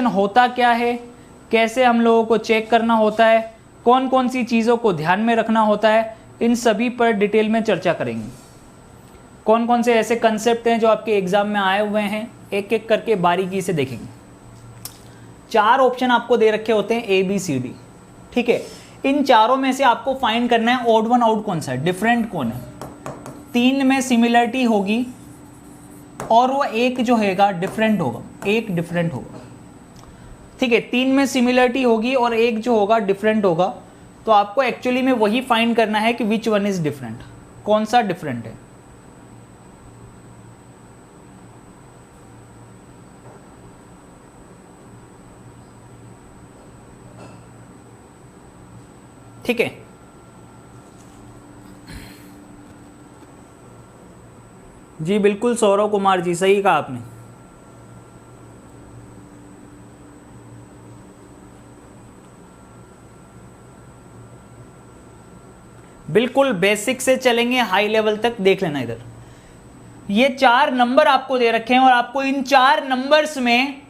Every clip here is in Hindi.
होता क्या है, कैसे हम लोगों को चेक करना होता है, कौन कौन सी चीज़ों को ध्यान में रखना होता है, इन सभी पर डिटेल में चर्चा करेंगे। कौन कौन से ऐसे कंसेप्ट हैं जो आपके एग्जाम में आए हुए हैं, एक एक करके बारीकी से देखेंगे। 4 ऑप्शन आपको दे रखे होते हैं A B C D, ठीक है। इन चारों में से आपको फाइंड करना है ऑड वन आउट कौन सा है, डिफरेंट कौन है। 3 में सिमिलरिटी होगी और वो एक जो हैगा डिफरेंट होगा, एक डिफरेंट होगा, ठीक है। 3 में सिमिलरिटी होगी और एक जो होगा डिफरेंट होगा। तो आपको एक्चुअली में वही फाइंड करना है कि विच वन इज डिफरेंट, कौन सा डिफरेंट है। ठीक है, जी बिल्कुल सौरव कुमार जी, सही कहा आपने। बिल्कुल बेसिक से चलेंगे हाई लेवल तक, देख लेना। इधर ये 4 नंबर आपको दे रखे हैं और आपको इन 4 नंबर्स में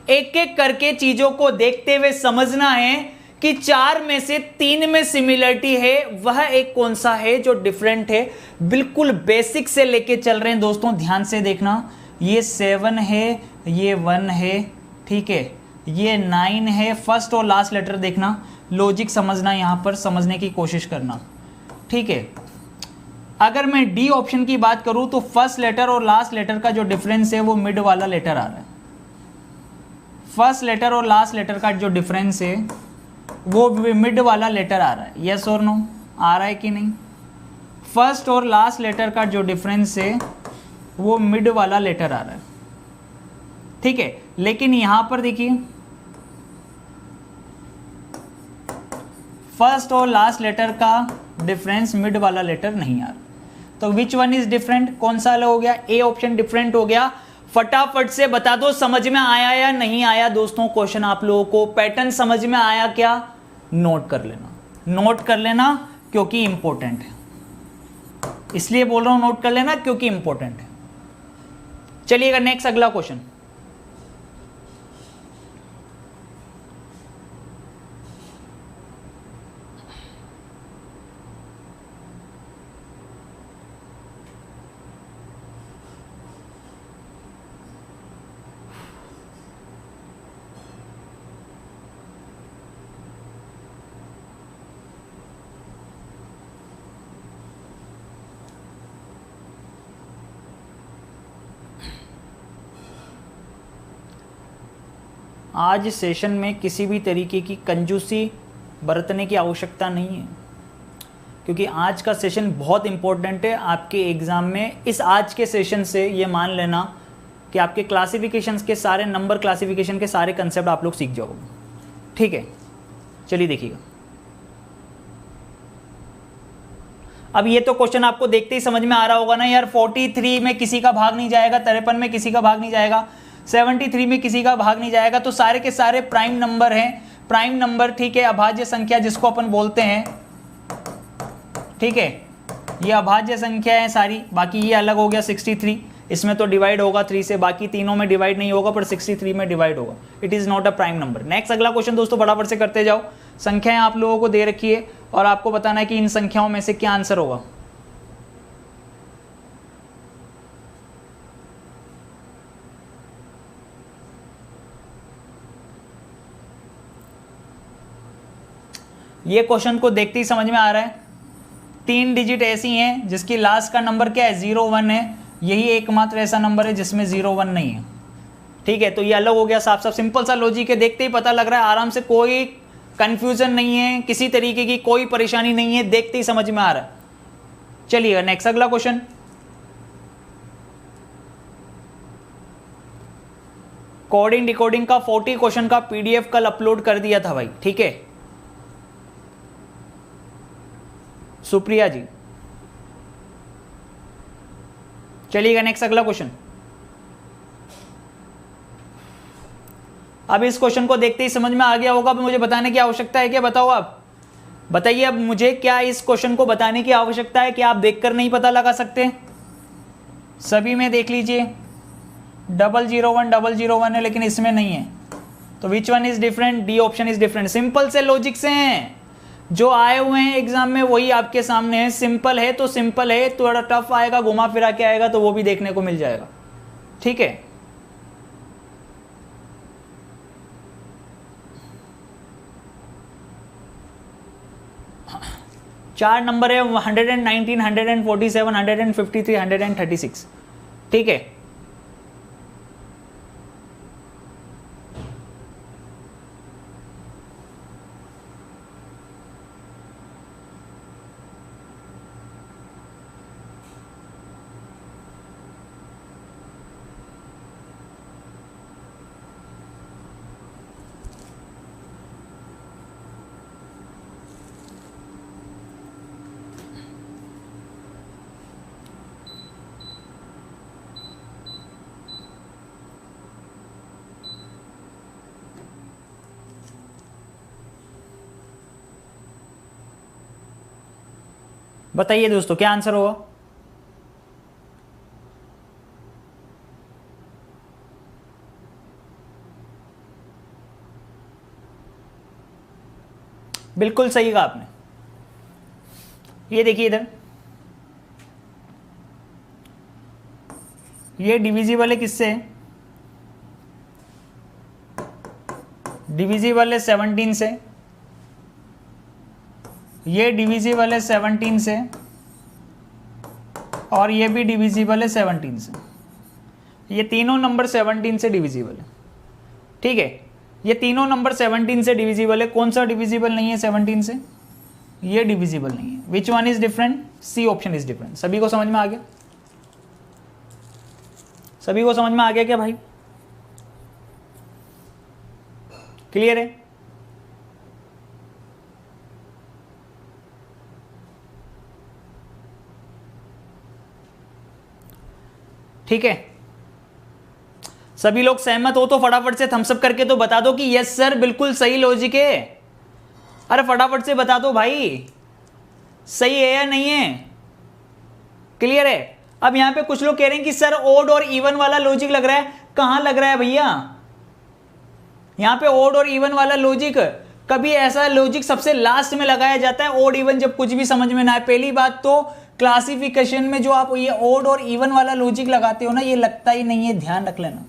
एक एक करके चीजों को देखते हुए समझना है कि 4 में से 3 में सिमिलरिटी है, वह एक कौन सा है जो डिफरेंट है। बिल्कुल बेसिक से लेके चल रहे हैं दोस्तों, ध्यान से देखना। ये 7 है, ये 1 है, ठीक है, ये 9 है। फर्स्ट और लास्ट लेटर देखना, लॉजिक समझना, यहां पर समझने की कोशिश करना, ठीक है। अगर मैं डी ऑप्शन की बात करूं तो फर्स्ट लेटर और लास्ट लेटर का जो डिफरेंस है वो मिड वाला लेटर आ रहा है। फर्स्ट लेटर और लास्ट लेटर का जो डिफरेंस है वो मिड वाला लेटर आ रहा है। यस और नो, आ रहा है कि नहीं। फर्स्ट और लास्ट लेटर का जो डिफरेंस है वो मिड वाला लेटर आ रहा है, ठीक है। लेकिन यहां पर देखिए फर्स्ट और लास्ट लेटर का डिफरेंस मिड वाला लेटर नहीं आ रहा। तो विच वन इज डिफरेंट, कौन सा अलग हो गया, ए ऑप्शन डिफरेंट हो गया। फटाफट से बता दो समझ में आया या नहीं आया दोस्तों क्वेश्चन। आप लोगों को पैटर्न समझ में आया क्या, नोट कर लेना, नोट कर लेना क्योंकि इंपॉर्टेंट है। इसलिए बोल रहा हूं नोट कर लेना क्योंकि इंपॉर्टेंट है। चलिएगा नेक्स्ट अगला क्वेश्चन। आज सेशन में किसी भी तरीके की कंजूसी बरतने की आवश्यकता नहीं है, क्योंकि आज का सेशन बहुत इंपॉर्टेंट है आपके एग्ज़ाम में। इस आज के सेशन से ये मान लेना कि आपके क्लासिफिकेशंस के सारे नंबर, क्लासिफिकेशन के सारे कंसेप्ट आप लोग सीख जाओगे, ठीक है। चलिए देखिएगा, अब ये तो क्वेश्चन आपको देखते ही समझ में आ रहा होगा ना यार। 43 में किसी का भाग नहीं जाएगा, 53 में किसी का भाग नहीं जाएगा, 73 में किसी का भाग नहीं जाएगा। तो सारे के सारे प्राइम नंबर हैं, प्राइम नंबर, ठीक है। अभाज्य संख्या जिसको अपन बोलते हैं, ठीक है, ये अभाज्य संख्या है सारी। बाकी ये अलग हो गया 63, इसमें तो डिवाइड होगा 3 से, बाकी तीनों में डिवाइड नहीं होगा पर 63 में डिवाइड होगा। It is not a prime number. Next अगला क्वेश्चन दोस्तों फटाफट से करते जाओ। संख्याएं आप लोगों को दे रखी है और आपको बताना है कि इन संख्याओं में से क्या आंसर होगा। ये क्वेश्चन को देखते ही समझ में आ रहा है। 3 डिजिट ऐसी हैं जिसकी लास्ट का नंबर क्या है, 01 है। यही एकमात्र ऐसा नंबर है जिसमें 01 नहीं है, ठीक है। तो ये अलग हो गया, साफ साफ सिंपल सा लॉजिक है, देखते ही पता लग रहा है आराम से, कोई कंफ्यूजन नहीं है, किसी तरीके की कोई परेशानी नहीं है, देखते ही समझ में आ रहा है। चलिएगा नेक्स्ट अगला क्वेश्चन। कोडिंग डिकोडिंग का 40 क्वेश्चन का पीडीएफ कल अपलोड कर दिया था भाई, ठीक है। सुप्रिया जी, चलिएगा नेक्स्ट अगला क्वेश्चन। अब इस क्वेश्चन को देखते ही समझ में आ गया होगा। अब मुझे बताने की आवश्यकता है क्या, बताओ आप बताइए। अब मुझे क्या इस क्वेश्चन को बताने की आवश्यकता है कि आप देखकर नहीं पता लगा सकते? सभी में देख लीजिए 001 001 है, लेकिन इसमें नहीं है। तो which one is different, D option is different. Simple से लॉजिक से हैं जो आए हुए हैं एग्जाम में, वही आपके सामने है। सिंपल है तो सिंपल है, थोड़ा टफ आएगा, घुमा फिरा के आएगा तो वो भी देखने को मिल जाएगा। ठीक है, चार नंबर है 119, 147, 153, 136। ठीक है, बताइए दोस्तों क्या आंसर होगा। बिल्कुल सही कहा आपने। ये देखिए इधर, ये डिविजिबल है किससे? डिविजिबल है 17 से, ये डिविजिबल है 17 से, और ये भी डिविजिबल है 17 से। ये तीनों नंबर 17 से डिविजिबल है। ठीक है, ये तीनों नंबर 17 से डिविजिबल है। कौन सा डिविजिबल नहीं है 17 से? ये डिविजिबल नहीं है। Which one is different? C option is different. सभी को समझ में आ गया? सभी को समझ में आ गया क्या भाई? क्लियर है? ठीक है, सभी लोग सहमत हो तो फटाफट से थम्स अप करके तो बता दो कि यस सर बिल्कुल सही लॉजिक है। अरे फटाफट से बता दो भाई, सही है या नहीं है? क्लियर है? अब यहां पे कुछ लोग कह रहे हैं कि सर ओड और इवन वाला लॉजिक लग रहा है। कहां लग रहा है भैया? यहां पे ओड और इवन वाला लॉजिक, कभी ऐसा लॉजिक सबसे लास्ट में लगाया जाता है ओड इवन जब कुछ भी समझ में ना आए। पहली बात तो क्लासिफिकेशन में जो आप ये ओड और इवन वाला लॉजिक लगाते हो ना, ये लगता ही नहीं है, ध्यान रख लेना।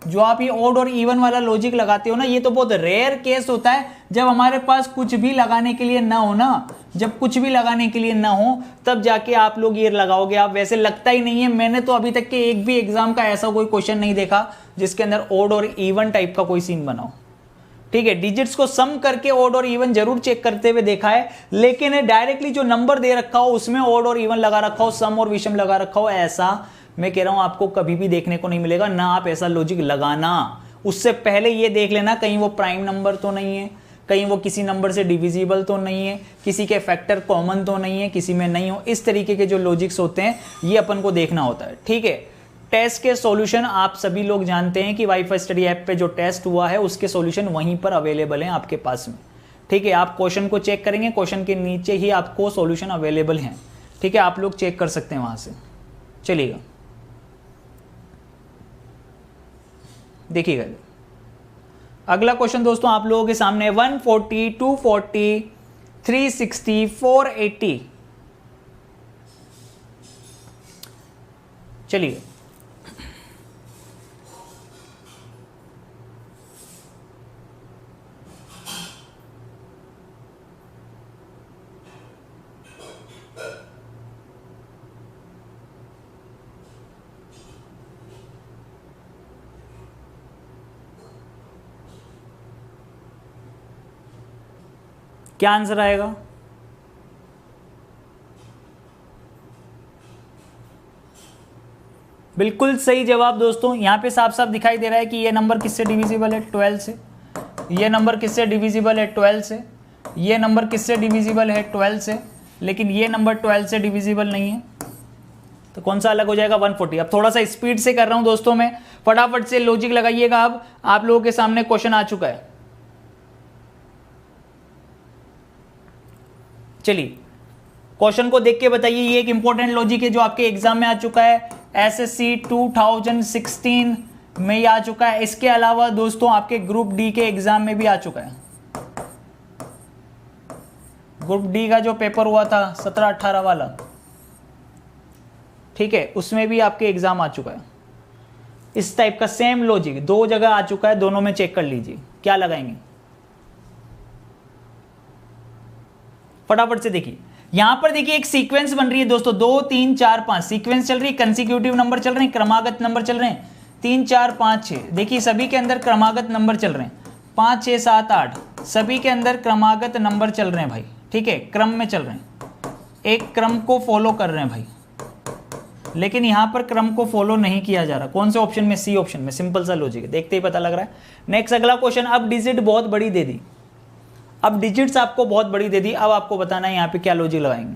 जो आप ये ओड और इवन वाला लॉजिक लगाते हो ना, ये तो बहुत रेयर केस होता है जब हमारे पास कुछ भी लगाने के लिए ना हो ना, जब कुछ भी लगाने के लिए ना हो तब जाके आप लोग ये लगाओगे। आप वैसे लगता ही नहीं है। मैंने तो अभी तक के एक भी एग्जाम का ऐसा कोई क्वेश्चन नहीं देखा जिसके अंदर ओड और इवन टाइप का कोई सीन बना हो। ठीक है, डिजिट्स को सम करके ओड और इवन जरूर चेक करते हुए देखा है, लेकिन डायरेक्टली जो नंबर दे रखा हो उसमें ओड और इवन लगा रखा हो, सम और विषम लगा रखा हो, ऐसा मैं कह रहा हूं आपको कभी भी देखने को नहीं मिलेगा। ना आप ऐसा लॉजिक लगाना। उससे पहले ये देख लेना कहीं वो प्राइम नंबर तो नहीं है, कहीं वो किसी नंबर से डिविजिबल तो नहीं है, किसी के फैक्टर कॉमन तो नहीं है, किसी में नहीं हो। इस तरीके के जो लॉजिक्स होते हैं ये अपन को देखना होता है। ठीक है, टेस्ट के सॉल्यूशन आप सभी लोग जानते हैं कि वाईफाई स्टडी ऐप पे जो टेस्ट हुआ है उसके सॉल्यूशन वहीं पर अवेलेबल हैं आपके पास में। ठीक है, आप क्वेश्चन को चेक करेंगे, क्वेश्चन के नीचे ही आपको सॉल्यूशन अवेलेबल हैं। ठीक है, आप लोग चेक कर सकते हैं वहां से। चलिएगा, देखिएगा अगला क्वेश्चन दोस्तों आप लोगों के सामने 140, 240, 360, 480। चलिए, क्या आंसर आएगा? बिल्कुल सही जवाब दोस्तों। यहां पे साफ साफ दिखाई दे रहा है कि ये नंबर किससे डिविजिबल है? 12 से। ये नंबर किससे डिविजिबल है? 12 से। ये नंबर किससे डिविजिबल है? 12 से। लेकिन ये नंबर 12 से डिविजिबल नहीं है, तो कौन सा अलग हो जाएगा? 140। अब थोड़ा सा स्पीड से कर रहा हूं दोस्तों मैं, फटाफट से लॉजिक लगाइएगा। अब आप लोगों के सामने क्वेश्चन आ चुका है। चलिए, क्वेश्चन को देख के बताइए। ये एक इंपॉर्टेंट लॉजिक है जो आपके एग्जाम में आ चुका है। एसएससी 2016 में ही आ चुका है। इसके अलावा दोस्तों आपके ग्रुप डी के एग्जाम में भी आ चुका है। ग्रुप डी का जो पेपर हुआ था 17-18 वाला, ठीक है, उसमें भी आपके एग्जाम आ चुका है। इस टाइप का सेम लॉजिक 2 जगह आ चुका है, दोनों में चेक कर लीजिए क्या लगाएंगे। फटाफट से देखिए, यहां पर देखिए एक सीक्वेंस बन रही है दोस्तों, 2 3 4 5 सीक्वेंस चल रही है, कंसेक्यूटिव नंबर चल रहे हैं, क्रमागत नंबर चल रहे हैं, 3 4 5 6। देखिए सभी के अंदर क्रमागत नंबर चल रहे हैं, 5 6 7 8 सभी के अंदर क्रमागत नंबर चल रहे हैं भाई, ठीक है, क्रम में चल रहे हैं, एक क्रम को फॉलो कर रहे हैं भाई। लेकिन यहां पर क्रम को फॉलो नहीं किया जा रहा। कौन से ऑप्शन में? सी ऑप्शन में। सिंपल सा लॉजिक है, देखते ही पता लग रहा है। नेक्स्ट अगला क्वेश्चन, अब डिजिट बहुत बड़ी दे दी, अब डिजिट्स आपको बहुत बड़ी दे दी, अब आपको बताना है यहां पे क्या लॉजिक लगाएंगे।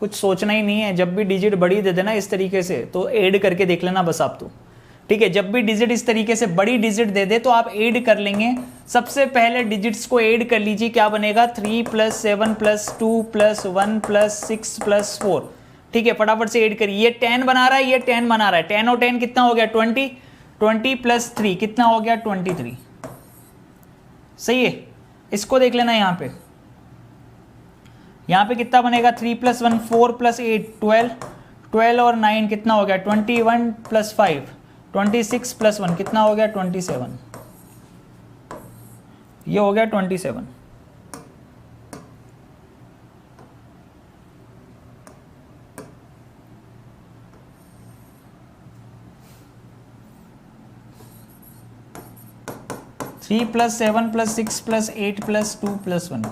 कुछ सोचना ही नहीं है, जब भी डिजिट बड़ी दे देना इस तरीके से तो ऐड करके देख लेना बस आप तो, ठीक है। जब भी डिजिट इस तरीके से बड़ी डिजिट दे दे तो आप ऐड कर लेंगे। सबसे पहले डिजिट्स को ऐड कर लीजिए, क्या बनेगा? 3 + 7 + 2 + 1 + 6 + 4, ठीक है। फटाफट से ऐड करिए। ये 10 बना रहा है, ये 10 बना रहा है, 10 और 10 कितना हो गया? 20, 20 + 3 कितना हो गया? 23। सही है, इसको देख लेना। यहाँ पे कितना बनेगा? 3 + 1 4 + 8 12, 12 और 9 कितना हो गया? 21 + 5 26 + 1 कितना हो गया? 27। ये हो गया 27। थ्री + 7 + 6 + 8 + 2 + 1,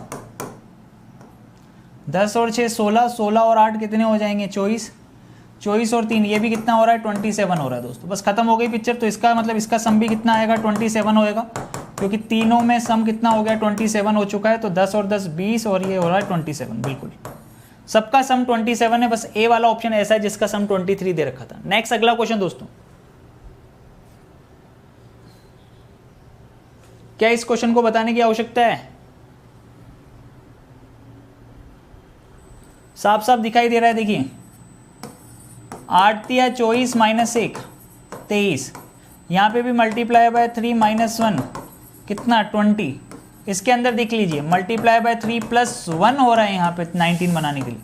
10 और 6 16, 16 और 8 कितने हो जाएंगे? 24, 24 और 3 ये भी कितना हो रहा है? 27 हो रहा है दोस्तों। बस खत्म हो गई पिक्चर। तो इसका मतलब इसका सम भी कितना आएगा? 27 होएगा, क्योंकि तीनों में सम कितना हो गया? 27 हो चुका है। तो 10 और 10 20 और ये हो रहा है 27। बिल्कुल सबका सम 27 है, बस ए वाला ऑप्शन ऐसा है जिसका सम 23 दे रखा था। नेक्स्ट अगला क्वेश्चन दोस्तों, क्या इस क्वेश्चन को बताने की आवश्यकता है? साफ साफ दिखाई दे रहा है। देखिए 8 × 24 - 1 23, यहाँ पे भी मल्टीप्लाई बाय 3 - 1 कितना? 20। इसके अंदर देख लीजिए मल्टीप्लाई बाय 3 + 1 हो रहा है यहाँ पे 19 बनाने के लिए,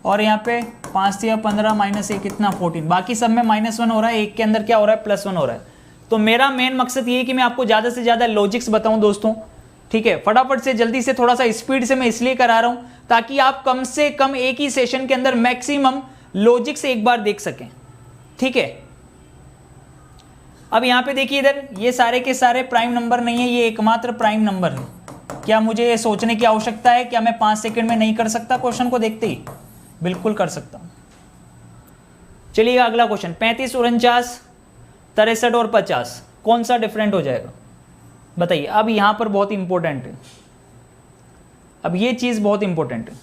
और यहाँ पे 5 × 15 - 1 कितना? 14। बाकी सब में -1 हो रहा है, एक के अंदर क्या हो रहा है? +1 हो रहा है। तो मेरा मेन मकसद ये है कि मैं आपको ज़्यादा से ज़्यादा लॉजिक्स बताऊं दोस्तों, ठीक है। फटाफट से जल्दी से थोड़ा सा स्पीड से मैं इसलिए करा रहा हूं ताकि आप कम से कम एक ही सेशन के अंदर मैक्सिमम लॉजिक्स एक बार देख सकें, ठीक है। अब यहां पे देखिए, इधर ये सारे के सारे प्राइम नंबर नहीं है, ये एकमात्र प्राइम नंबर है। क्या मुझे ये सोचने की आवश्यकता है? क्या मैं 5 सेकंड में नहीं कर सकता क्वेश्चन को देखते ही? बिल्कुल कर सकता हूं। चलिए अगला क्वेश्चन, 35 49 63 और 50 कौन सा डिफरेंट हो जाएगा बताइए। अब यहां पर बहुत इंपॉर्टेंट है, अब ये चीज बहुत इंपॉर्टेंट है।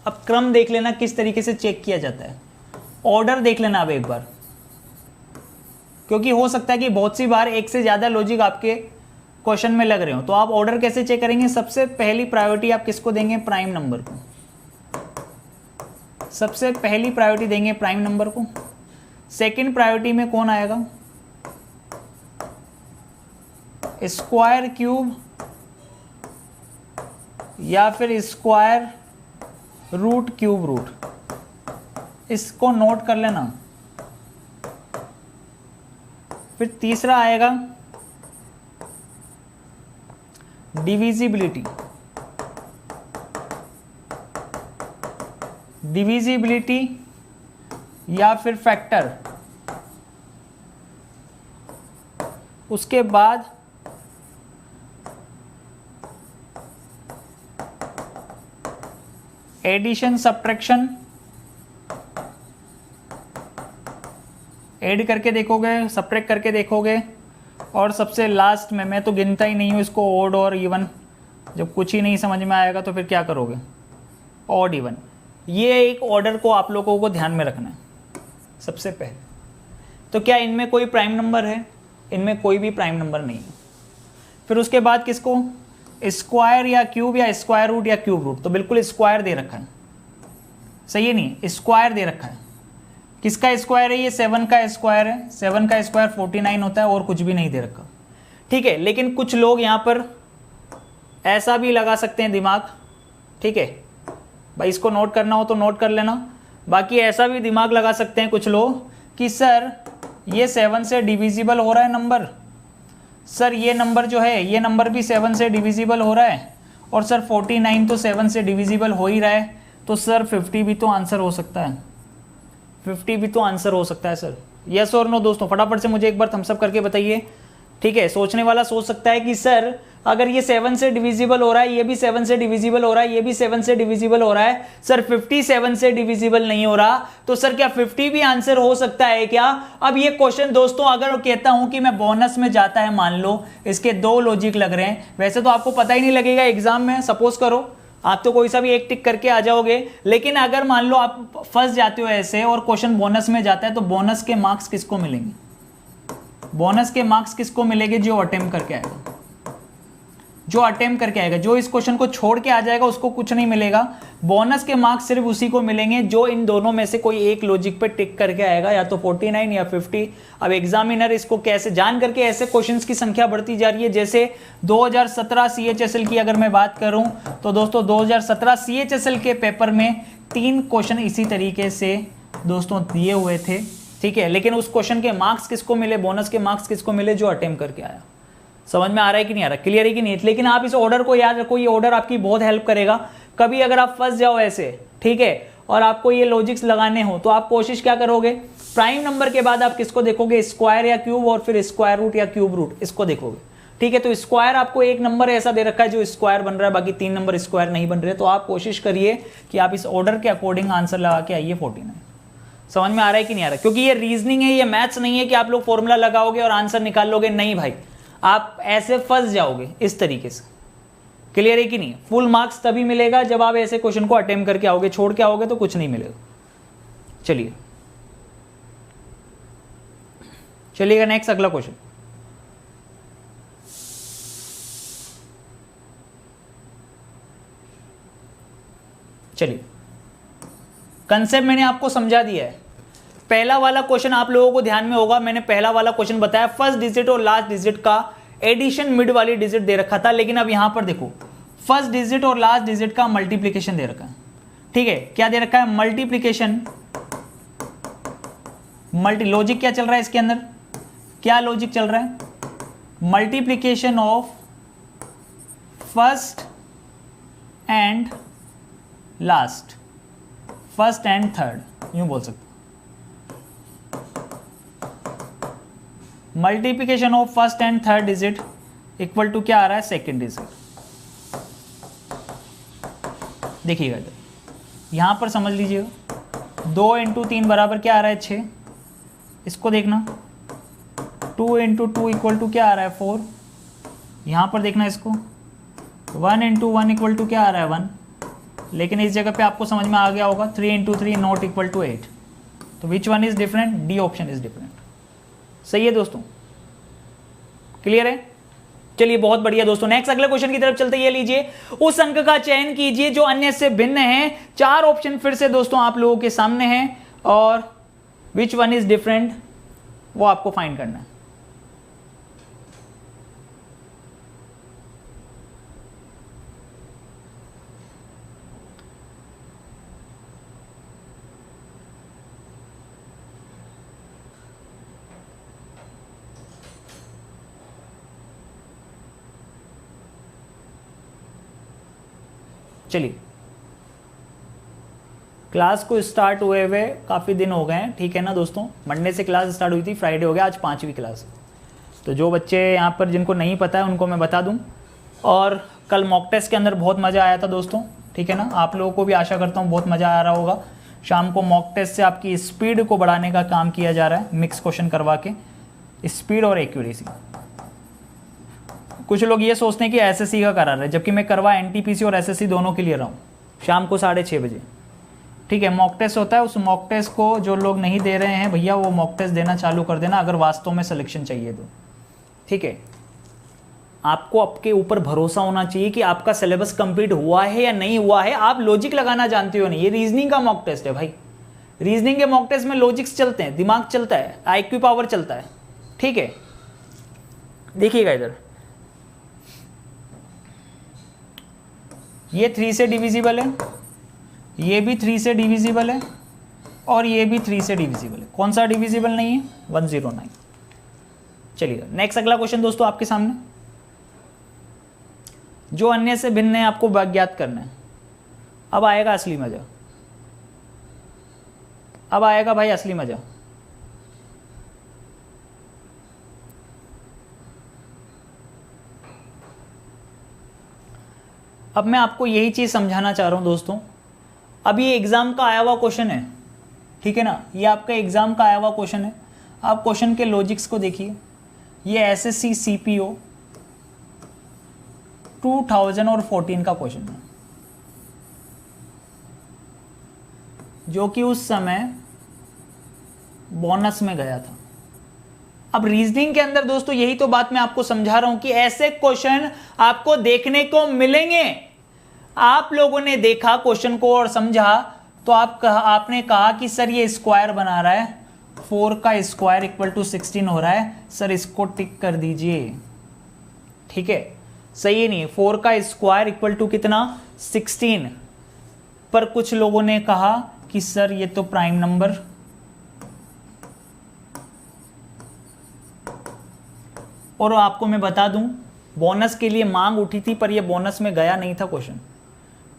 अब क्रम देख लेना किस तरीके से चेक किया जाता है, ऑर्डर देख लेना अब एक बार, क्योंकि हो सकता है कि बहुत सी बार एक से ज्यादा लॉजिक आपके क्वेश्चन में लग रहे हो। तो आप ऑर्डर कैसे चेक करेंगे? सबसे पहली प्रायोरिटी आप किसको देंगे? प्राइम नंबर को। सबसे पहली प्रायोरिटी देंगे प्राइम नंबर को। सेकंड प्रायोरिटी में कौन आएगा? स्क्वायर क्यूब या फिर स्क्वायर रूट क्यूब रूट, इसको नोट कर लेना। फिर तीसरा आएगा डिविजिबिलिटी, डिविजिबिलिटी या फिर फैक्टर। उसके बाद एडिशन सब्ट्रैक्शन, ऐड करके देखोगे, सब्ट्रैक्ट करके देखोगे, और सबसे लास्ट में, मैं तो गिनता ही नहीं हूँ इसको, ऑड और इवन। जब कुछ ही नहीं समझ में आएगा तो फिर क्या करोगे? Odd even. ये एक ऑर्डर को आप लोगों को ध्यान में रखना है सबसे पहले। तो क्या इनमें कोई प्राइम नंबर है? इनमें कोई भी प्राइम नंबर नहीं है। फिर उसके बाद किसको? स्क्वायर या क्यूब या स्क्वायर रूट या क्यूब रूट। तो बिल्कुल स्क्वायर दे रखा है, सही है नहीं? स्क्वायर दे रखा है। किसका स्क्वायर है ये? 7 का स्क्वायर है। 7 का स्क्वायर 49 होता है, और कुछ भी नहीं दे रखा, ठीक है। लेकिन कुछ लोग यहाँ पर ऐसा भी लगा सकते हैं दिमाग, ठीक है भाई, इसको नोट करना हो तो नोट कर लेना। बाकी ऐसा भी दिमाग लगा सकते हैं कुछ लोग कि सर ये 7 से डिविजिबल हो रहा है नंबर, सर ये नंबर जो है ये नंबर भी 7 से डिविजिबल हो रहा है, और सर 49 तो 7 से डिविजिबल हो ही रहा है, तो सर 50 भी तो आंसर हो सकता है, 50 भी तो आंसर हो सकता है सर। यस और नो दोस्तों, फटाफट से मुझे एक बार थम्स अप करके बताइए, ठीक है। सोचने वाला सोच सकता है कि सर अगर ये 7 से डिविजिबल हो रहा है, ये भी 7 से डिविजिबल हो रहा है, ये भी 7 से डिविजिबल हो रहा है, सर 57 से डिविजिबल नहीं हो रहा, तो सर क्या 50 भी आंसर हो सकता है क्या? अब ये क्वेश्चन दोस्तों अगर कहता हूं कि मैं बोनस में जाता है, मान लो इसके 2 लॉजिक लग रहे हैं, वैसे तो आपको पता ही नहीं लगेगा एग्जाम में, सपोज करो आप तो कोई सा भी एक टिक करके आ जाओगे, लेकिन अगर मान लो आप फंस जाते हो ऐसे और क्वेश्चन बोनस में जाता है, तो बोनस के मार्क्स किसको मिलेंगे? बोनस के मार्क्स किसको मिलेंगे? जो अटेम्प्ट करके आएगा, जो अटेम्प्ट करके आएगा। जो इस क्वेश्चन को छोड़ के आ जाएगा उसको कुछ नहीं मिलेगा। बोनस के मार्क्स सिर्फ उसी को मिलेंगे जो इन दोनों में से कोई एक लॉजिक पे टिक करके आएगा, या तो 49 या 50। अब एग्जामिनर इसको कैसे जान करके, ऐसे क्वेश्चंस की संख्या बढ़ती जा रही है। जैसे 2017 CHSL की अगर मैं बात करूं तो दोस्तों 2017 CHSL के पेपर में 3 क्वेश्चन इसी तरीके से दोस्तों दिए हुए थे, ठीक है। लेकिन उस क्वेश्चन के मार्क्स किसको मिले? बोनस के मार्क्स किसको मिले? जो अटेम्प्ट करके आया। समझ में आ रहा है कि नहीं आ रहा? क्लियर है कि नहीं? लेकिन आप इस ऑर्डर को याद रखो, ये ऑर्डर आपकी बहुत हेल्प करेगा। कभी अगर आप फंस जाओ ऐसे, ठीक है, और आपको ये लॉजिक्स लगाने हो, तो आप कोशिश क्या करोगे? प्राइम नंबर के बाद आप किसको देखोगे? स्क्वायर या क्यूब, और फिर स्क्वायर रूट या क्यूब रूट, इसको देखोगे, ठीक है। तो स्क्वायर आपको एक नंबर ऐसा दे रखा है जो स्क्वायर बन रहा है, बाकी 3 नंबर स्क्वायर नहीं बन रहे। तो आप कोशिश करिए कि आप इस ऑर्डर के अकॉर्डिंग आंसर लगा के आइए 49। समझ में आ रहा है कि नहीं आ रहा? क्योंकि ये रीजनिंग है, ये मैथ्स नहीं है कि आप लोग फॉर्मूला लगाओगे और आंसर निकाल लोगे, नहीं भाई, आप ऐसे फंस जाओगे इस तरीके से। क्लियर है कि नहीं? फुल मार्क्स तभी मिलेगा जब आप ऐसे क्वेश्चन को अटेम्प्ट करके आओगे, छोड़ के आओगे तो कुछ नहीं मिलेगा। चलिए चलिएगा नेक्स्ट, अगला क्वेश्चन। चलिए, कंसेप्ट मैंने आपको समझा दिया है। पहला वाला क्वेश्चन आप लोगों को ध्यान में होगा, मैंने पहला वाला क्वेश्चन बताया, फर्स्ट डिजिट और लास्ट डिजिट का एडिशन मिड वाली डिजिट दे रखा था। लेकिन अब यहां पर देखो, फर्स्ट डिजिट और लास्ट डिजिट का मल्टीप्लीकेशन दे रखा है, ठीक है। क्या दे रखा है? मल्टीप्लीकेशन, लॉजिक क्या चल रहा है इसके अंदर? क्या लॉजिक चल रहा है? Multiplication of first and last, first and third, यूं बोल सकते। Multiplication of first and third digit equal to क्या आ रहा है? Second digit. देखिएगा इधर, यहां पर समझ लीजिएगा, 2 × 3 बराबर क्या आ रहा है? 6। इसको देखना, 2 × 2 इक्वल टू क्या आ रहा है? 4। यहां पर देखना इसको, 1 × 1 इक्वल टू क्या आ रहा है? 1। लेकिन इस जगह पे आपको समझ में आ गया होगा, 3 × 3 नॉट इक्वल टू 8। तो which one is different? D option is different. सही है दोस्तों? क्लियर है? चलिए बहुत बढ़िया दोस्तों, नेक्स्ट अगले क्वेश्चन की तरफ चलते। ये लीजिए, उस अंक का चयन कीजिए जो अन्य से भिन्न है। 4 ऑप्शन फिर से दोस्तों आप लोगों के सामने हैं, और विच वन इज डिफरेंट वो आपको फाइंड करना है। चलिए, क्लास को स्टार्ट हुए काफ़ी दिन हो गए हैं, ठीक है ना दोस्तों। मंडे से क्लास स्टार्ट हुई थी, फ्राइडे हो गया, आज 5वीं क्लास। तो जो बच्चे यहाँ पर जिनको नहीं पता है उनको मैं बता दूँ। और कल मॉक टेस्ट के अंदर बहुत मज़ा आया था दोस्तों, ठीक है ना। आप लोगों को भी आशा करता हूँ बहुत मज़ा आ रहा होगा। शाम को मॉक टेस्ट से आपकी स्पीड को बढ़ाने का काम किया जा रहा है, मिक्स क्वेश्चन करवा के, स्पीड और एक्यूरेसी। कुछ लोग ये सोचते हैं कि एसएससी का करा रहे हैं, जबकि मैं करवा एनटीपीसी और एसएससी दोनों के लिए रहा हूँ, शाम को 6:30 बजे। ठीक है, मॉक टेस्ट होता है, उस मॉक टेस्ट को जो लोग नहीं दे रहे हैं भैया वो मॉक टेस्ट देना चालू कर देना अगर वास्तव में सिलेक्शन चाहिए तो। ठीक है, आपको आपके ऊपर भरोसा होना चाहिए कि आपका सिलेबस कंप्लीट हुआ है या नहीं हुआ है, आप लॉजिक लगाना जानते हो नहीं। ये रीजनिंग का मॉक टेस्ट है भाई, रीजनिंग के मॉक टेस्ट में लॉजिक्स चलते हैं, दिमाग चलता है, आईक्यू पावर चलता है। ठीक है, देखिएगा इधर, ये 3 से डिविजिबल है, ये भी 3 से डिविजिबल है, और ये भी 3 से डिविजिबल है। कौन सा डिविजिबल नहीं है? 109। चलिए नेक्स्ट अगला क्वेश्चन दोस्तों आपके सामने, जो अन्य से भिन्न है आपको ज्ञात करना है। अब आएगा असली मजा, अब आएगा भाई असली मजा। अब मैं आपको यही चीज समझाना चाह रहा हूं दोस्तों। अब ये एग्जाम का आया हुआ क्वेश्चन है, ठीक है ना, ये आपका एग्जाम का आया हुआ क्वेश्चन है। आप क्वेश्चन के लॉजिक्स को देखिए, ये एसएससी सीपीओ 2014 का क्वेश्चन है, जो कि उस समय बोनस में गया था। अब रीजनिंग के अंदर दोस्तों यही तो बात मैं आपको समझा रहा हूं कि ऐसे क्वेश्चन आपको देखने को मिलेंगे। आप लोगों ने देखा क्वेश्चन को और समझा तो आपने कहा कि सर ये स्क्वायर बना रहा है, 4 का स्क्वायर इक्वल टू 16 हो रहा है, सर इसको टिक कर दीजिए। ठीक है, सही है नहीं? 4 का स्क्वायर इक्वल टू कितना? 16। पर कुछ लोगों ने कहा कि सर ये तो प्राइम नंबर, और आपको मैं बता दूं बोनस के लिए मांग उठी थी पर ये बोनस में गया नहीं था क्वेश्चन।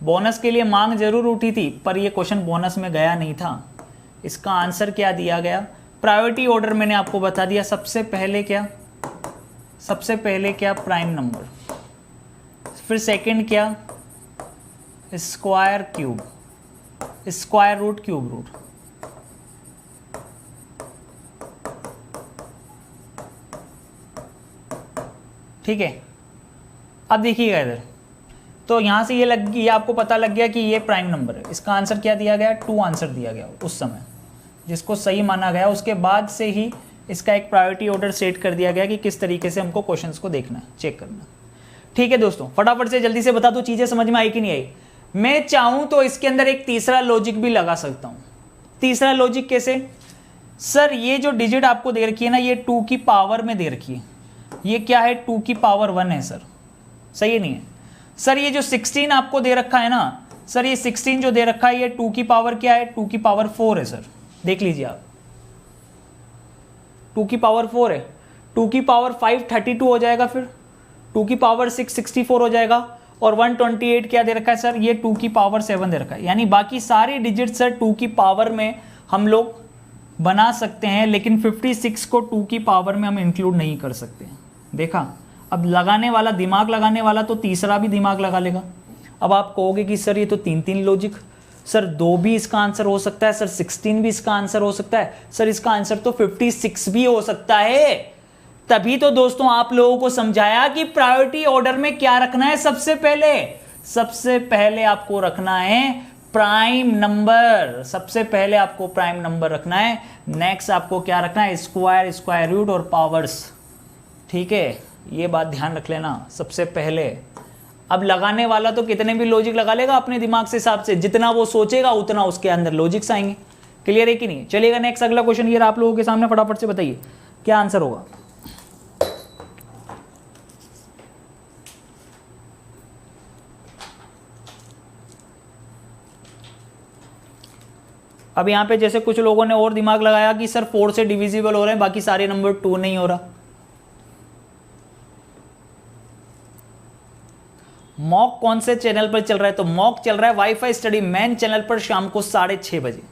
बोनस के लिए मांग जरूर उठी थी पर ये क्वेश्चन बोनस में गया नहीं था। इसका आंसर क्या दिया गया? प्रायोरिटी ऑर्डर मैंने आपको बता दिया। सबसे पहले क्या? सबसे पहले क्या? Prime number. फिर सेकंड क्या? Square cube, square root, cube root. ठीक है, अब देखिएगा इधर, तो यहां से ये आपको पता लग गया कि ये प्राइम नंबर है। इसका आंसर क्या दिया गया? 2 आंसर दिया गया उस समय, जिसको सही माना गया। उसके बाद से ही इसका एक प्रायोरिटी ऑर्डर सेट कर दिया गया कि किस तरीके से हमको क्वेश्चंस को देखना है, चेक करना है। ठीक है दोस्तों, फटाफट से जल्दी से बता दो चीजें समझ में आई कि नहीं आई। मैं चाहूं तो इसके अंदर एक तीसरा लॉजिक भी लगा सकता हूं। तीसरा लॉजिक कैसे? सर ये जो डिजिट आपको दे रखी है ना, ये 2 की पावर में दे रखी है। ये क्या है? 2 की पावर 1 है सर, सही है नहीं है? सर ये जो 16 आपको दे रखा है ना, सर ये 16 जो दे रखा है ये 2 की पावर क्या है? 2 की पावर 4 है सर, देख लीजिए आप, 2 की पावर 4 है। 2 की पावर 5 32 हो जाएगा, फिर 2 की पावर 6 64 हो जाएगा, और 128 क्या दे रखा है सर? ये 2 की पावर 7 दे रखा है। यानी बाकी सारी डिजिट सर 2 की पावर में हम लोग बना सकते हैं, लेकिन 56 को 2 की पावर में हम इंक्लूड नहीं कर सकते। देखा? अब लगाने वाला, दिमाग लगाने वाला तो तीसरा भी दिमाग लगा लेगा। अब आप कहोगे कि सर ये तो 3 लॉजिक, सर 2 भी इसका आंसर हो सकता है, सर 16 भी इसका आंसर हो सकता है, सर इसका आंसर तो 56 भी हो सकता है। तभी तो दोस्तों आप लोगों को समझाया कि प्रायोरिटी ऑर्डर में क्या रखना है। सबसे पहले आपको रखना है प्राइम नंबर। सबसे पहले आपको प्राइम नंबर रखना है। नेक्स्ट आपको क्या रखना है? स्क्वायर, स्क्वायर रूट और पावर्स। ठीक है, ये बात ध्यान रख लेना सबसे पहले। अब लगाने वाला तो कितने भी लॉजिक लगा लेगा अपने दिमाग से हिसाब से, जितना वो सोचेगा उतना उसके अंदर लॉजिक्स आएंगे। क्लियर है कि नहीं? चलिएगा नेक्स्ट अगला क्वेश्चन ये आप लोगों के सामने, फटाफट से बताइए क्या आंसर होगा। अब यहां पे जैसे कुछ लोगों ने और दिमाग लगाया कि सर 4 से डिविजिबल हो रहे हैं, बाकी सारे नंबर 2 नहीं हो रहा। मॉक कौन से चैनल पर चल रहा है? तो मॉक चल रहा है वाईफाई स्टडी मैन चैनल पर शाम को 6:30 बजे।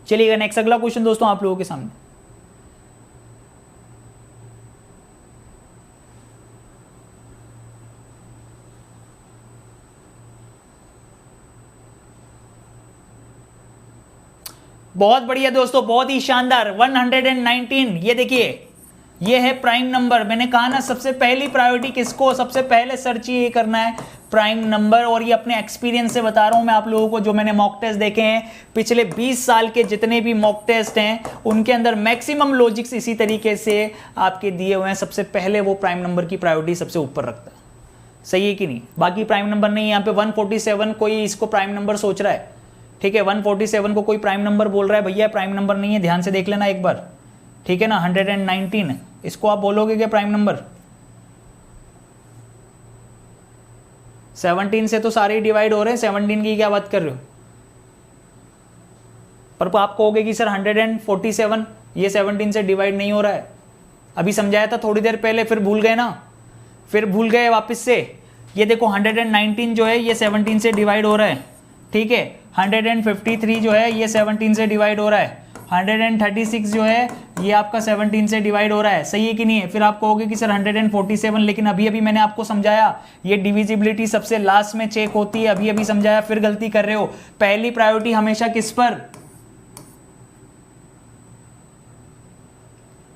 चलिएगा नेक्स्ट अगला क्वेश्चन दोस्तों आप लोगों के सामने। बहुत बढ़िया दोस्तों, बहुत ही शानदार। 119, ये देखिए, ये है प्राइम नंबर। मैंने कहा ना सबसे पहली प्रायोरिटी किसको, सबसे पहले सर्च ये करना है प्राइम नंबर, और ये अपने एक्सपीरियंस से बता रहा हूं मैं आप लोगों को, जो मैंने मॉक टेस्ट देखे हैं पिछले 20 साल के जितने भी मॉक टेस्ट हैं उनके अंदर मैक्सिमम लॉजिक्स इसी तरीके से आपके दिए हुए हैं। सबसे पहले वो प्राइम नंबर की प्रायोरिटी सबसे ऊपर रखता है, सही है कि नहीं? बाकी प्राइम नंबर नहीं। यहाँ पे 147 कोई इसको प्राइम नंबर सोच रहा है, ठीक है, 147 को कोई प्राइम नंबर बोल रहा है, भैया प्राइम नंबर नहीं है, ध्यान से देख लेना एक बार, ठीक है ना। 119 इसको आप बोलोगे क्या प्राइम नंबर? 17 से तो सारे डिवाइड हो रहे हैं, 17 की क्या बात कर रहे हो? पर आप कहोगे कि सर 147 ये 17 से डिवाइड नहीं हो रहा है, अभी समझाया था थोड़ी देर पहले, फिर भूल गए ना, फिर भूल गए वापस से। ये देखो 119 जो है ये 17 से डिवाइड हो रहा है, ठीक है। 153 जो है ये 17 से डिवाइड हो रहा है। 136 जो है ये आपका 17 से डिवाइड हो रहा है, सही है कि नहीं है? फिर आप कहोगे कि सर 147, लेकिन अभी अभी मैंने आपको समझाया ये डिविजिबिलिटी सबसे लास्ट में चेक होती है, अभी अभी समझाया, फिर गलती कर रहे हो। पहली प्रायोरिटी हमेशा किस पर?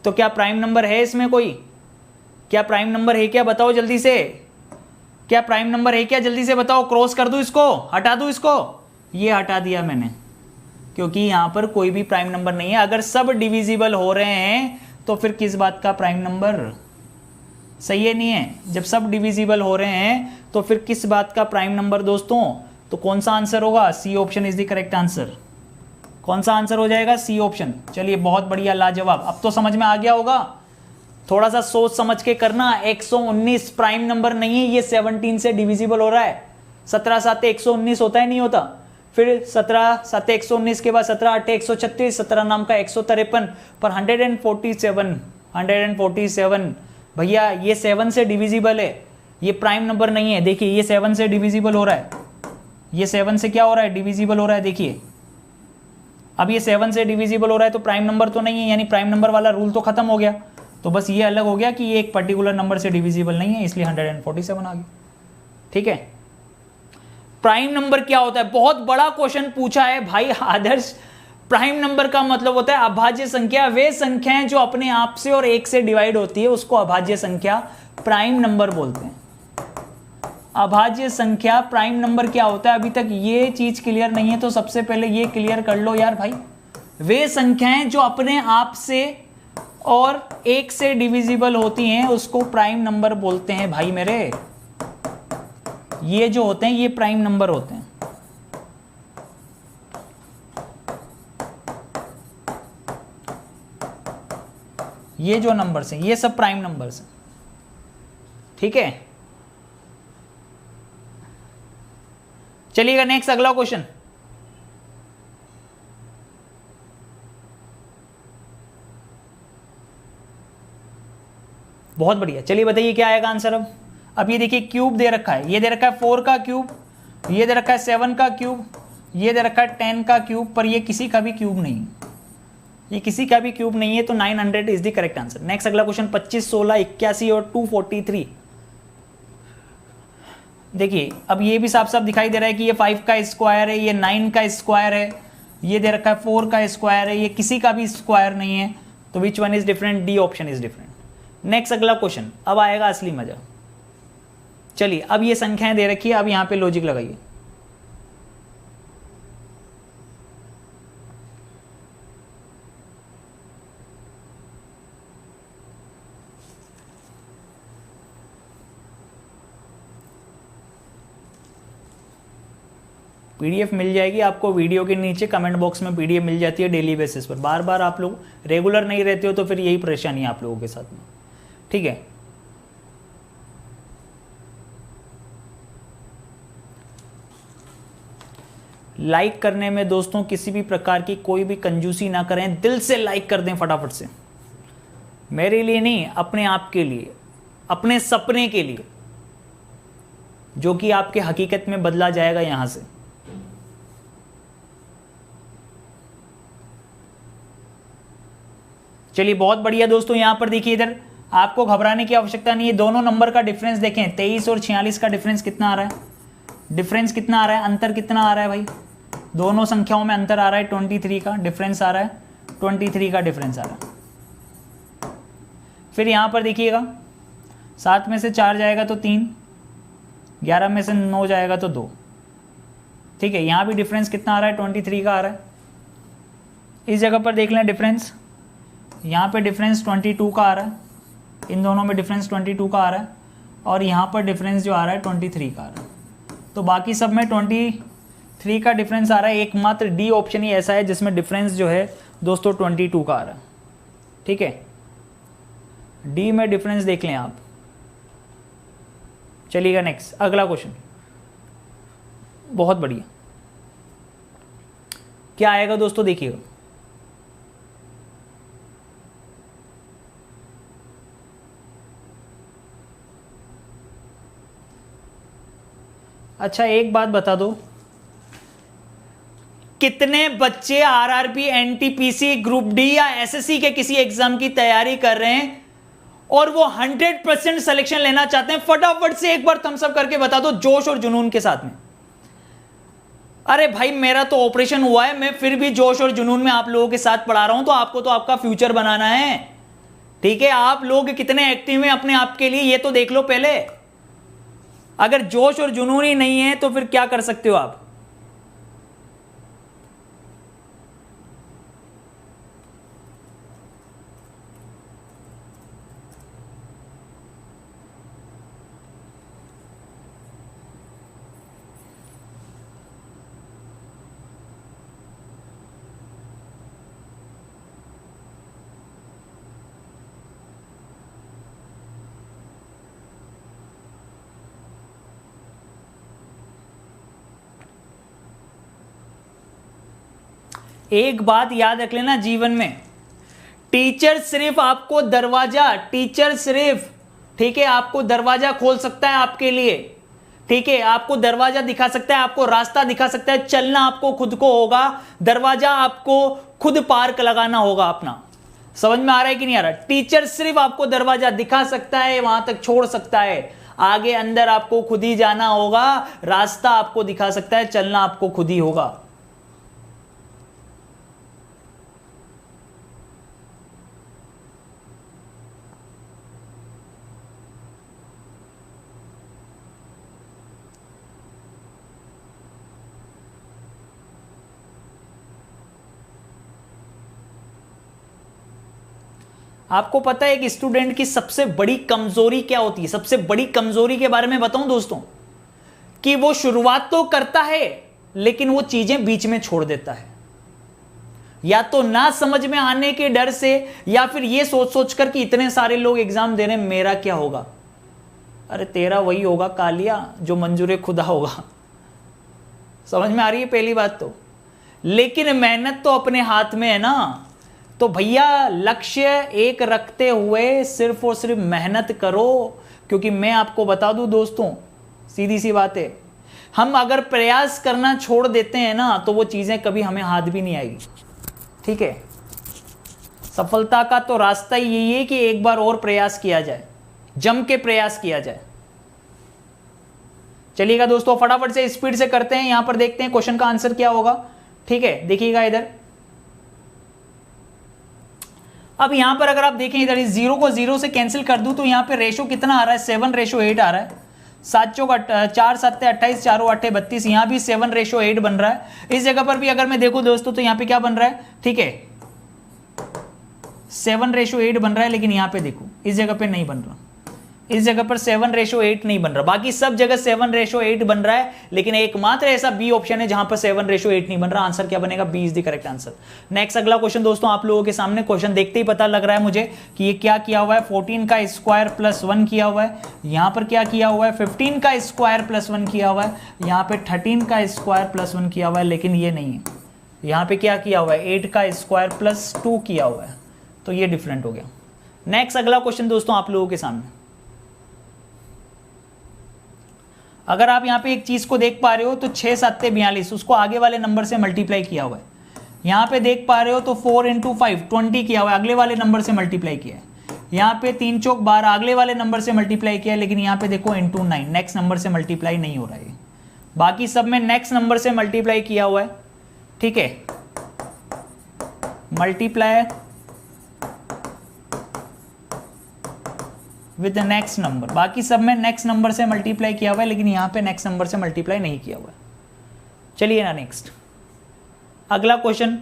तो क्या प्राइम नंबर है इसमें कोई? क्या प्राइम नंबर है क्या? बताओ जल्दी से, क्या प्राइम नंबर है क्या? जल्दी से बताओ। क्रॉस कर दूं इसको, हटा दूं इसको? ये हटा दिया मैंने, क्योंकि यहां पर कोई भी प्राइम नंबर नहीं है। अगर सब डिविजिबल हो रहे हैं तो फिर किस बात का प्राइम नंबर? सही है नहीं है? जब सब डिविजिबल हो रहे हैं तो फिर किस बात का प्राइम नंबर दोस्तों? तो कौन सा आंसर होगा? C option is the correct answer. कौन सा आंसर हो जाएगा? C option. चलिए बहुत बढ़िया, लाजवाब। अब तो समझ में आ गया होगा। थोड़ा सा सोच समझ के करना। 119 प्राइम नंबर नहीं है, ये 17 से डिविजिबल हो रहा है। 17 7 119 होता है, नहीं होता? फिर 17 7 119 के बाद 17 8 136, 17 नाम का 153, पर 147 भैया ये 7 से डिविजिबल है, ये प्राइम नंबर नहीं है। देखिए ये 7 से डिविजिबल हो रहा है, ये 7 से क्या हो रहा है? डिविजिबल हो रहा है। देखिए अब ये 7 से डिविजिबल हो रहा है तो प्राइम नंबर तो नहीं है, यानी प्राइम नंबर वाला रूल तो खत्म हो गया। तो बस ये अलग हो गया कि ये एक पर्टिकुलर नंबर से डिविजिबल नहीं है, इसलिए 147 आ गया, ठीक है। प्राइम नंबर क्या होता है? बहुत बड़ा क्वेश्चन पूछा है भाई आदर्श। प्राइम नंबर का मतलब होता है अभाज्य संख्या। वे संख्याएं जो अपने आप से और एक से डिवाइड होती है उसको अभाज्य संख्या प्राइम नंबर बोलते हैं। अभाज्य संख्या प्राइम नंबर क्या होता है? अभी तक ये चीज क्लियर नहीं है तो सबसे पहले ये क्लियर कर लो यार भाई। वे संख्याएं जो अपने आप से और एक से डिविजिबल होती हैं उसको प्राइम नंबर बोलते हैं भाई मेरे। ये जो होते हैं ये प्राइम नंबर होते हैं। ये जो नंबर्स हैं ये सब प्राइम नंबर्स हैं, ठीक है। चलिएगा नेक्स्ट, अगला क्वेश्चन। बहुत बढ़िया, चलिए बताइए क्या आएगा आंसर। अब ये देखिए क्यूब दे रखा है, ये दे रखा है 4 का क्यूब, ये दे रखा है 7 का क्यूब, ये दे रखा है 10 का क्यूब, पर ये किसी का भी क्यूब नहीं, ये किसी का भी क्यूब नहीं है, तो 900 is the correct answer. Next अगला क्वेश्चन 25 16 81 और 243। देखिए अब ये भी साफ साफ दिखाई दे रहा है कि ये 5 का स्क्वायर है, ये 9 का स्क्वायर है, ये दे रखा है 4 का स्क्वायर है, ये किसी का भी स्क्वायर नहीं है, तो which one is different? D option is different. Next अगला क्वेश्चन, अब आएगा असली मजा। चलिए अब ये संख्याएं दे रखी है, अब यहां पे लॉजिक लगाइए। पीडीएफ मिल जाएगी आपको वीडियो के नीचे, कमेंट बॉक्स में पीडीएफ मिल जाती है डेली बेसिस पर। बार बार आप लोग रेगुलर नहीं रहते हो तो फिर यही परेशानी है आप लोगों के साथ में, ठीक है। लाइक करने में दोस्तों किसी भी प्रकार की कोई भी कंजूसी ना करें, दिल से लाइक कर दें फटाफट से। मेरे लिए नहीं, अपने आप के लिए, अपने सपने के लिए, जो कि आपके हकीकत में बदला जाएगा यहां से। चलिए बहुत बढ़िया दोस्तों, यहां पर देखिए इधर आपको घबराने की आवश्यकता नहीं है। दोनों नंबर का डिफरेंस देखें, 23 और 46 का डिफरेंस कितना आ रहा है? डिफरेंस कितना आ रहा है? अंतर कितना आ रहा है भाई? दोनों संख्याओं में अंतर आ रहा है 23 का डिफरेंस आ रहा है, 23 का डिफरेंस आ रहा है। फिर यहां पर देखिएगा 7 में से 4 जाएगा तो 3, 11 में से 9 जाएगा तो 2, ठीक है। यहाँ भी डिफरेंस कितना आ रहा है, 23 का आ रहा है। इस जगह पर देख लें डिफरेंस, यहाँ पे डिफरेंस 22 का आ रहा है, इन दोनों में डिफरेंस 22 का आ रहा है, और यहाँ पर डिफरेंस जो आ रहा है 23 का आ रहा है। तो बाकी सब में 23 का डिफरेंस आ रहा है, एकमात्र डी ऑप्शन ही ऐसा है जिसमें डिफरेंस जो है दोस्तों 22 का आ रहा है, ठीक है। डी में डिफरेंस देख लें आप। चलिएगा नेक्स्ट, अगला क्वेश्चन, बहुत बढ़िया। क्या आएगा दोस्तों, देखिएगा। अच्छा एक बात बता दो, कितने बच्चे आरआरबी, एनटीपीसी, ग्रुप डी या एसएससी के किसी एग्जाम की तैयारी कर रहे हैं और वो 100% सिलेक्शन लेना चाहते हैं? फटाफट से एक बार थम्स अप करके बता दो, जोश और जुनून के साथ में। अरे भाई मेरा तो ऑपरेशन हुआ है, मैं फिर भी जोश और जुनून में आप लोगों के साथ पढ़ा रहा हूं, तो आपको तो आपका फ्यूचर बनाना है, ठीक है। आप लोग कितने एक्टिव हैं अपने आप के लिए ये तो देख लो पहले। अगर जोश और जुनून ही नहीं है तो फिर क्या कर सकते हो आप? एक बात याद रख लेना जीवन में, टीचर सिर्फ आपको दरवाजा, टीचर सिर्फ, ठीक है, आपको दरवाजा खोल सकता है आपके लिए, ठीक है, आपको दरवाजा दिखा सकता है, आपको रास्ता दिखा सकता है, चलना आपको खुद को होगा, दरवाजा आपको खुद पार्क लगाना होगा अपना। समझ में आ रहा है कि नहीं आ रहा? टीचर सिर्फ आपको दरवाजा दिखा सकता है, वहां तक छोड़ सकता है, आगे अंदर आपको खुद ही जाना होगा, रास्ता आपको दिखा सकता है, चलना आपको खुद ही होगा। आपको पता है एक स्टूडेंट की सबसे बड़ी कमजोरी क्या होती है? सबसे बड़ी कमजोरी के बारे में बताऊं दोस्तों, कि वो शुरुआत तो करता है लेकिन वो चीजें बीच में छोड़ देता है, या तो ना समझ में आने के डर से, या फिर ये सोच सोच कर कि इतने सारे लोग एग्जाम दे रहे हैं, मेरा क्या होगा? अरे तेरा वही होगा कालिया जो मंजूर खुदा होगा। समझ में आ रही है पहली बात तो? लेकिन मेहनत तो अपने हाथ में है ना। तो भैया लक्ष्य एक रखते हुए सिर्फ और सिर्फ मेहनत करो, क्योंकि मैं आपको बता दूं दोस्तों, सीधी सी बात है, हम अगर प्रयास करना छोड़ देते हैं ना तो वो चीजें कभी हमें हाथ भी नहीं आएगी, ठीक है। सफलता का तो रास्ता ही यही है कि एक बार और प्रयास किया जाए, जम के प्रयास किया जाए। चलिएगा दोस्तों फटाफट से स्पीड से करते हैं, यहां पर देखते हैं क्वेश्चन का आंसर क्या होगा, ठीक है। देखिएगा इधर, अब यहां पर अगर आप देखें इधर इस 0 को 0 से कैंसिल कर दूं तो यहां पे रेशो कितना आ रहा है? 7:8 आ रहा है। 7 चौक 4 7 28, 4 8 32, यहां भी 7:8 बन रहा है। इस जगह पर भी अगर मैं देखूं दोस्तों तो यहां पे क्या बन रहा है, ठीक है, 7:8 बन रहा है, लेकिन यहां पे देखो इस जगह पे नहीं बन रहा, इस जगह पर 7:8 नहीं बन रहा, बाकी सब जगह 7:8 बन रहा है, लेकिन एकमात्र ऐसा बी ऑप्शन है जहां पर 7:8 नहीं बन रहा। आंसर क्या बनेगा? B is the correct answer. Next अगला क्वेश्चन दोस्तों आप लोगों के सामने, क्वेश्चन देखते ही पता लग रहा है मुझे कि ये क्या किया हुआ है, 14 का स्क्वायर प्लस 1 किया हुआ है, यहां पर क्या किया हुआ है, 15 का स्क्वायर प्लस 1 किया हुआ है, यहां पे 13 का स्क्वायर प्लस 1 किया हुआ है, लेकिन ये नहीं है, यहां पे क्या किया हुआ है, 8 का स्क्वायर प्लस 2 किया हुआ है, तो ये डिफरेंट हो गया। नेक्स्ट अगला क्वेश्चन दोस्तों आप लोगों के सामने, अगर आप यहां पे एक चीज को देख पा रहे हो तो 6 7 42, उसको आगे वाले नंबर से मल्टीप्लाई किया हुआ है। यहां पे देख पा रहे हो तो 4 × 5 20 किया हुआ है, अगले वाले नंबर से मल्टीप्लाई किया है। यहां पे 3 चौक 12 अगले वाले नंबर से मल्टीप्लाई किया है, लेकिन यहां पे देखो × 9 नेक्स्ट नंबर से मल्टीप्लाई नहीं हो रहा है। बाकी सब में नेक्स्ट नंबर से मल्टीप्लाई किया हुआ है, ठीक है। Multiply with next number. बाकी सब में नेक्स्ट नंबर से मल्टीप्लाई किया हुआ है, लेकिन यहाँ पे नेक्स्ट नंबर से मल्टीप्लाई नहीं किया हुआ है। चलिए ना नेक्स्ट, अगला क्वेश्चन।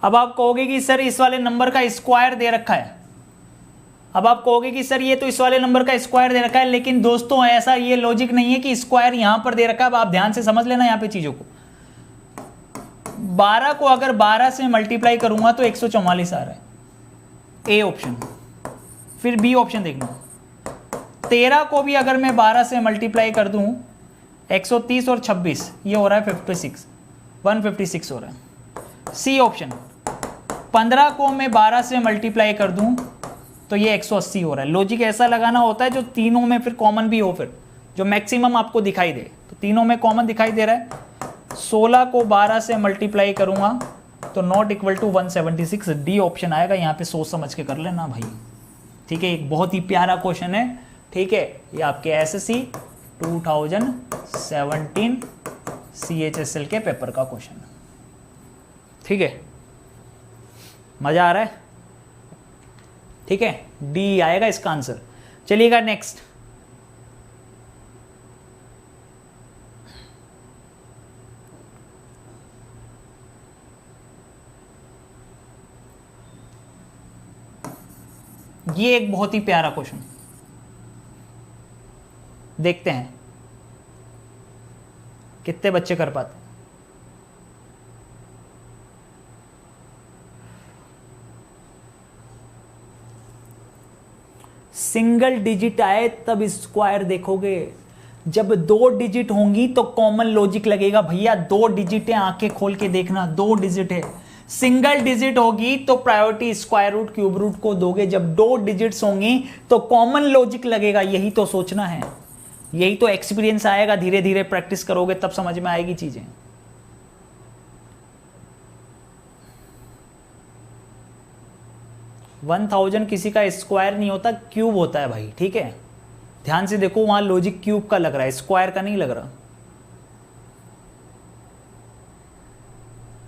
अब आप कहोगे कि सर इस वाले नंबर का स्क्वायर दे रखा है। अब आप कहोगे कि सर ये तो इस वाले नंबर का स्क्वायर दे रखा है, लेकिन दोस्तों ऐसा ये लॉजिक नहीं है कि स्क्वायर यहां पर दे रखा है। अब आप ध्यान से समझ लेना यहाँ पे चीजों को। 12 को अगर 12 से मल्टीप्लाई करूंगा तो 144 आ रहा है, ए ऑप्शन। फिर बी ऑप्शन देखना, 13 को भी अगर मैं 12 से मल्टीप्लाई कर दूं 130 और 26, ये हो रहा है 56, 156 हो रहा है। सी ऑप्शन, 15 को मैं 12 से मल्टीप्लाई कर दूं तो ये 180 हो रहा है। लॉजिक ऐसा लगाना होता है जो तीनों में फिर कॉमन भी हो, फिर जो मैक्सिमम आपको दिखाई दे। तो तीनों में कॉमन दिखाई दे रहा है। 16 को 12 से मल्टीप्लाई करूंगा तो not equal to 176, D option आएगा। यहाँ पे सोच समझ के कर लेना भाई, ठीक है। एक बहुत ही प्यारा क्वेश्चन है, ठीक है। ये आपके एसएससी 2017 CHSL के पेपर का क्वेश्चन है, ठीक है। मजा आ रहा है, ठीक है। डी आएगा इसका आंसर। चलिएगा नेक्स्ट, ये एक बहुत ही प्यारा क्वेश्चन, देखते हैं कितने बच्चे कर पाते। सिंगल डिजिट आए तब स्क्वायर देखोगे, जब 2 डिजिट होंगी तो कॉमन लॉजिक लगेगा। भैया 2 डिजिट है, आंखें खोल के देखना, 2 डिजिट है। सिंगल डिजिट होगी तो priority square root cube root को दोगे। जब 2 डिजिट्स होंगी तो कॉमन लॉजिक लगेगा। यही तो सोचना है, यही तो एक्सपीरियंस आएगा। धीरे धीरे प्रैक्टिस करोगे तब समझ में आएगी चीजें। वन 1000 किसी का स्क्वायर नहीं होता, क्यूब होता है भाई, ठीक है। ध्यान से देखो, वहां लॉजिक क्यूब का लग रहा है, स्क्वायर का नहीं लग रहा।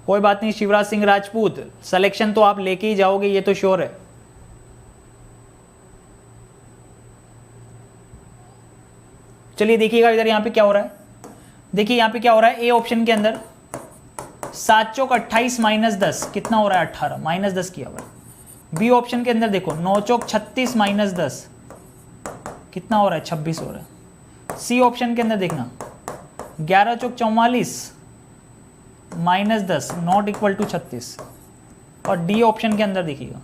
कोई बात नहीं शिवराज सिंह राजपूत, सिलेक्शन तो आप लेके ही जाओगे, ये तो श्योर है। चलिए देखिएगा इधर यहां पे क्या हो रहा है। देखिए यहां पे क्या हो रहा है, ए ऑप्शन के अंदर 7 चौक 28 माइनस 10 कितना हो रहा है, 18 माइनस 10 किया हुआ है। बी ऑप्शन के अंदर देखो 9 चौक 36 माइनस 10 कितना हो रहा है, 26 हो रहा है। सी ऑप्शन के अंदर देखना 11 चौक 44 माइनस 10 नॉट इक्वल टू 36। और डी ऑप्शन के अंदर देखिएगा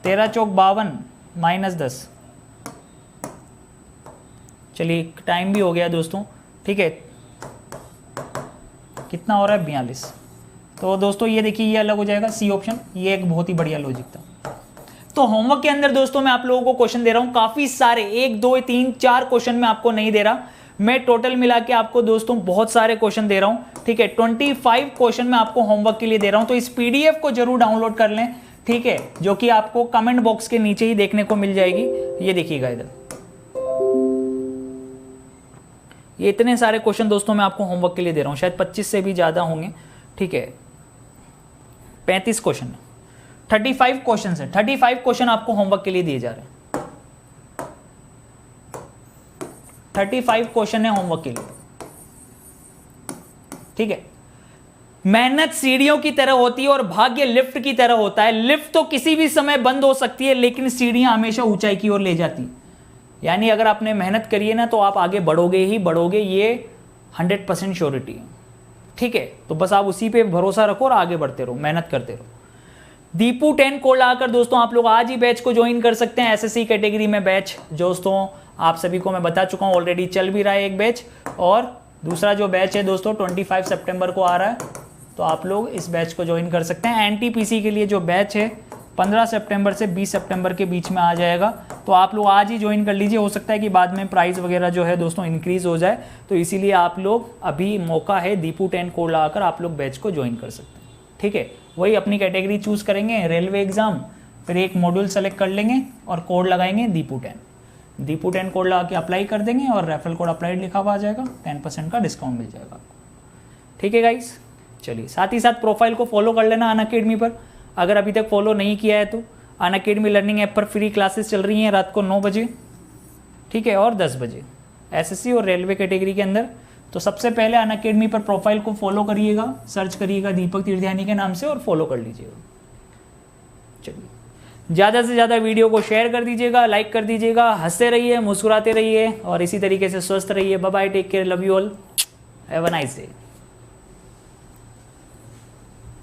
13 चौक 52 माइनस 10। चलिए टाइम भी हो गया दोस्तों, ठीक है। कितना हो रहा है, 42। तो दोस्तों ये देखिए ये अलग हो जाएगा, सी ऑप्शन। ये एक बहुत ही बढ़िया लॉजिक था। तो होमवर्क के अंदर दोस्तों मैं आप लोगों को क्वेश्चन दे रहा हूं काफी सारे, 1 2 3 4 क्वेश्चन मैं आपको नहीं दे रहा, मैं टोटल मिला के आपको दोस्तों बहुत सारे क्वेश्चन दे रहा हूं, ठीक है। 25 क्वेश्चन मैं आपको होमवर्क के लिए दे रहा हूं। तो इस पीडीएफ को जरूर डाउनलोड कर लें, ठीक है, जो कि आपको कमेंट बॉक्स के नीचे ही देखने को मिल जाएगी। ये देखिएगा इधर, ये इतने सारे क्वेश्चन दोस्तों मैं आपको होमवर्क के लिए दे रहा हूं, शायद 25 से भी ज्यादा होंगे, ठीक है। 35 क्वेश्चन, 35 क्वेश्चन है, 35 क्वेश्चन आपको होमवर्क के लिए दिए जा रहे हैं। 35 क्वेश्चन है होमवर्क के लिए, ठीक है। मेहनत सीढ़ियों की तरह होती है और भाग्य लिफ्ट की तरह होता है। लिफ्ट तो किसी भी समय बंद हो सकती है, लेकिन सीढ़ियां हमेशा ऊंचाई की ओर ले जाती। यानी अगर आपने मेहनत करी है ना तो आप आगे बढ़ोगे ही बढ़ोगे, ये 100% श्योरिटी है, ठीक है। तो बस आप उसी पे भरोसा रखो और आगे बढ़ते रहो, मेहनत करते रहो। दीपू 10 कोड आकर दोस्तों आप लोग आज ही बैच को ज्वाइन कर सकते हैं। एसएससी कैटेगरी में बैच दोस्तों आप सभी को मैं बता चुका हूं, ऑलरेडी चल भी रहा है एक बैच, और दूसरा जो बैच है दोस्तों 25 सितंबर को आ रहा है। तो आप लोग इस बैच को ज्वाइन कर सकते हैं। एनटीपीसी के लिए जो बैच है 15 सितंबर से 20 सितंबर के बीच में आ जाएगा। तो आप लोग आज ही ज्वाइन कर लीजिए, हो सकता है कि बाद में प्राइस वगैरह जो है दोस्तों इंक्रीज हो जाए, तो इसीलिए आप लोग अभी मौका है, दीपू 10 कोड लगाकर आप लोग बैच को ज्वाइन कर सकते हैं। ठीक है, वही अपनी कैटेगरी चूज करेंगे, रेलवे एग्जाम, फिर एक मॉड्यूल सेलेक्ट कर लेंगे और कोड लगाएंगे दीपू 10। दीपू 10 कोड लगा के अप्लाई कर देंगे और रेफरल कोड अप्लाइड लिखा हुआ आ जाएगा, 10% का डिस्काउंट मिल जाएगा आपको। ठीक है गाइस, चलिए साथ ही साथ प्रोफाइल को फॉलो कर लेना अनअकैडमी पर, अगर अभी तक फॉलो नहीं किया है तो। अनअकैडमी लर्निंग ऐप पर फ्री क्लासेस चल रही हैं रात को 9 बजे, ठीक है, और 10 बजे एसएससी और रेलवे कैटेगरी के अंदर। तो सबसे पहले अनअकैडमी पर प्रोफाइल को फॉलो करिएगा, सर्च करिएगा दीपक तीर्थयानी के नाम से और फॉलो कर लीजिएगा। चलिए, ज़्यादा से ज़्यादा वीडियो को शेयर कर दीजिएगा, लाइक कर दीजिएगा, हंसते रहिए, मुस्कुराते रहिए और इसी तरीके से स्वस्थ रहिए। Bye bye, take care, love you all, have a nice day.